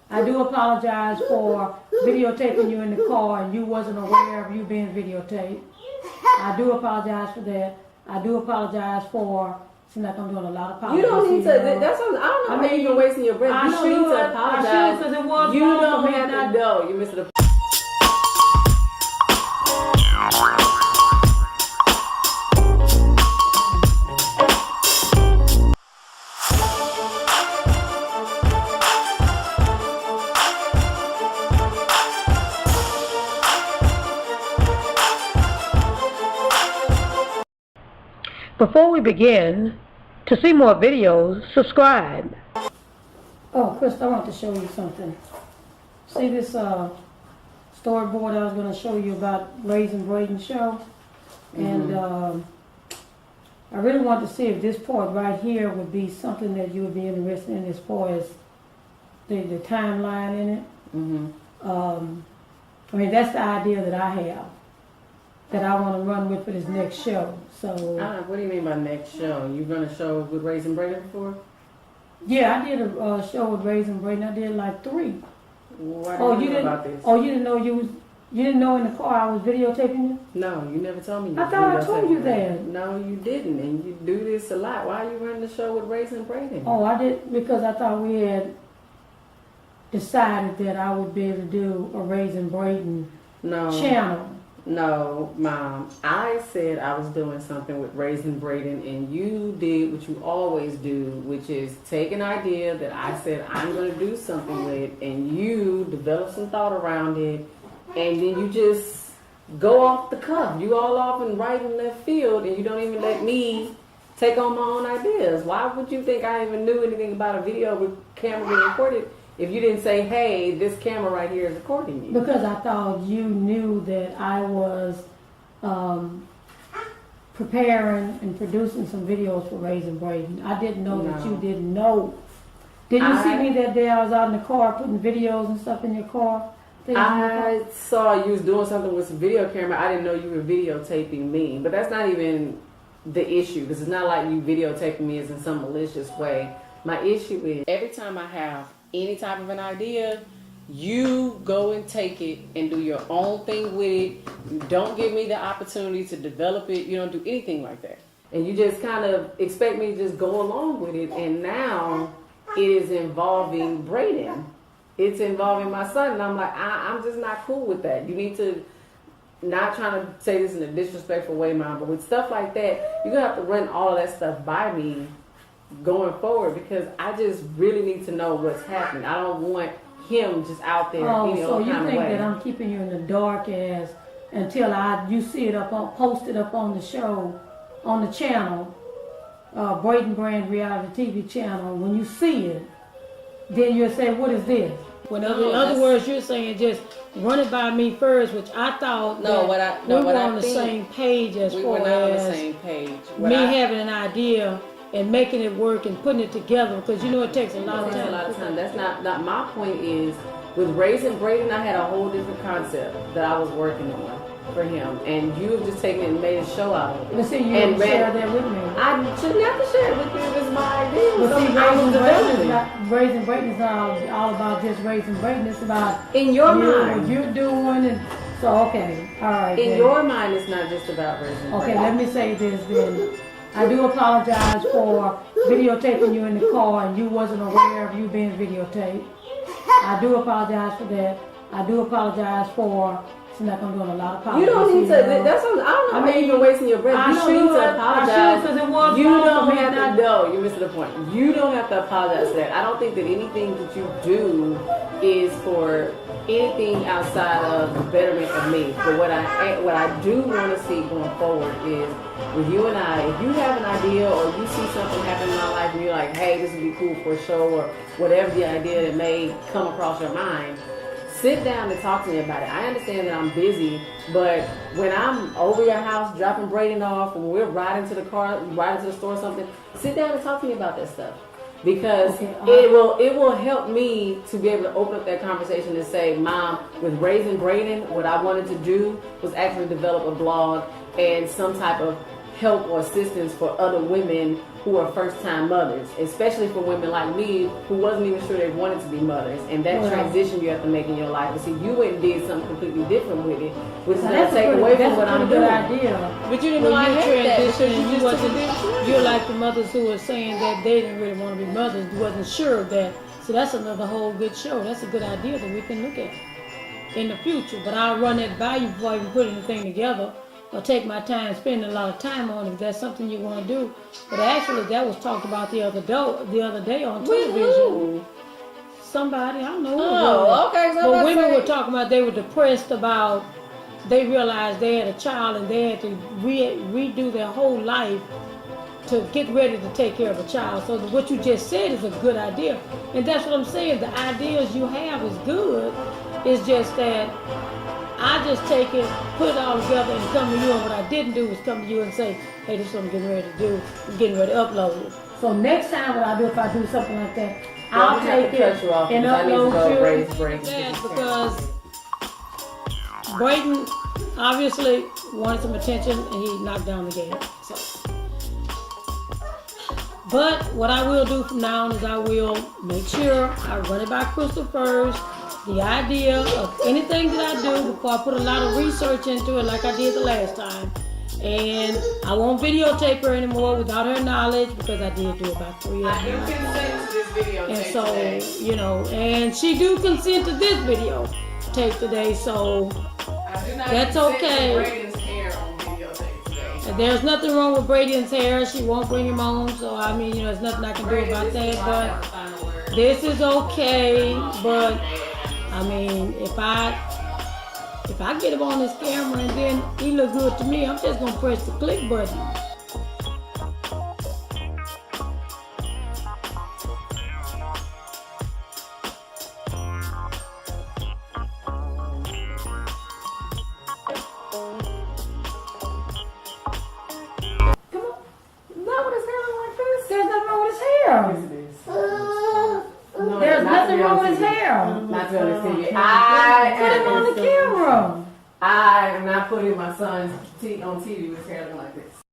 I do apologize for videotaping you in the car and you wasn't aware of you being videotaped. I do apologize for that. I do apologize for, seems like I'm doing a lot of apologies. You don't need to, that's what, I don't know why you're wasting your breath. You don't need to apologize. I should, because it was you wrong don't for me have not to, no, you're missing the Before we begin, to see more videos, subscribe. Oh, Krystal, I want to show you something. See this storyboard I was going to show you about Raising Braden show? And I really want to see if this part right here would be something that you would be interested in as far as the timeline in it. I mean, that's the idea that I have, that I want to run with for this next show. So, what do you mean by next show? You've done a show with Raising Braden before? yeah, I did a show with Braden Brand. I did like 3. Why do you know about this? Oh, you didn't know you didn't know in the car I was videotaping you? No, you never told me. I thought I told you that. No, you didn't, and you do this a lot. Why are you running the show with Raising Braden? Oh, I did, because I thought we had decided that I would be able to do a Raising Braden channel. No, Mom. I said I was doing something with Raising Braden, and you did what you always do, which is take an idea that I said I'm going to do something with, and you develop some thought around it, and then you just go off the cuff. You all off and right in left field, and you don't even let me take on my own ideas. Why would you think I even knew anything about a video with camera being recorded if you didn't say, hey, this camera right here is recording you? Because I thought you knew that I was preparing and producing some videos for Raising Braden. I didn't know that you didn't know. Did you see me that day I was out in the car putting videos and stuff in your car? I saw you was doing something with some video camera. I didn't know you were videotaping me. But that's not even the issue, because it's not like you videotaping me as in some malicious way. My issue is every time I have any type of an idea, you go and take it and do your own thing with it. You don't give me the opportunity to develop it. You don't do anything like that. And you just kind of expect me to just go along with it. And now it is involving Braden. It's involving my son. And I'm like, I'm just not cool with that. You need to, not trying to say this in a disrespectful way, Mom, but with stuff like that, you're going to have to run all of that stuff by me going forward, because I just really need to know what's happening. I don't want him just out there. So you think that I'm keeping you in the dark until you see it posted up on the show, on the channel, Braden Brand Reality TV channel. When you see it, then you'll say, what is this? In other words, you're saying just run it by me first, which I thought we were on the same page as far as me having an idea and making it work and putting it together, because you know it takes a lot of time. That's not my point. Is with Raising Braden, I had a whole different concept that I was working on for him, and you have just taken it and made a show out of it. But see, you didn't share that with me. I shouldn't have to share it with you if it's my idea. But see, Raising Braden is not all about just Raising Braden. It's about in your mind what you're doing, and so okay, all right. In your mind, it's not just about Raising Braden. Okay, let me say this then. I do apologize for videotaping you in the car and you wasn't aware of you being videotaped. I do apologize for that. I do apologize for, seems like I'm doing a lot of apologies. You don't need to, that's what, I don't know why you're wasting your breath. You don't need to apologize. I should, because it was you don't have to, no, you're missing the point. You don't have to apologize for that. I don't think that anything that you do is for anything outside of the betterment of me. But what I do want to see going forward is, with you and I, if you have an idea or you see something happen in my life and you're like, hey, this would be cool for a show, or whatever the idea that may come across your mind, sit down and talk to me about it. I understand that I'm busy, but when I'm over your house dropping Braden off, when we're riding to the store or something, sit down and talk to me about that stuff. Because it will help me to be able to open up that conversation and say, Mom, with Raising Braden, what I wanted to do was actually develop a blog and some type of help or assistance for other women who are first-time mothers, especially for women like me who wasn't even sure they wanted to be mothers, and that transition you have to make in your life. But see, you went and did something completely different with it, which is going to take away from what I'm doing. Idea. But you didn't know I had that because you're like the mothers who were saying that they didn't really want to be mothers, wasn't sure of that. So that's another whole good show. That's a good idea that we can look at in the future. But I'll run that by you before I even put anything together, or take my time, spending a lot of time on it if that's something you want to do. But actually, that was talked about the other day on television. Somebody, I don't know who it was. Okay. So but women were talking about they were depressed about, they realized they had a child and they had to redo their whole life to get ready to take care of a child. So what you just said is a good idea. And that's what I'm saying. The ideas you have is good. It's just that I just take it, put it all together, and come to you. And what I didn't do was come to you and say, hey, this is what I'm getting ready to do. I'm getting ready to upload it. So next time what I do, if I do something like that, I'll take it and upload you. Because Braden obviously wanted some attention and he knocked down the game. So. But what I will do from now on is I will make sure I run it by Krystal first. The idea of anything that I do before I put a lot of research into it like I did the last time. And I won't videotape her anymore without her knowledge because I did do about 3 I do consent to this video. And so, you know, and she do consent to this video tape today, so that's okay. Braden's hair on videotape today. And there's nothing wrong with Braden's hair. She won't bring him on, so I mean, you know, there's nothing I can do about that. But this is okay. But I mean, if I get him on this camera and then he look good to me, I'm just gonna press the click button. There's nothing wrong with his hair. Not to on TV. Put him on the camera. I am not putting my son on TV with his hair looking like this.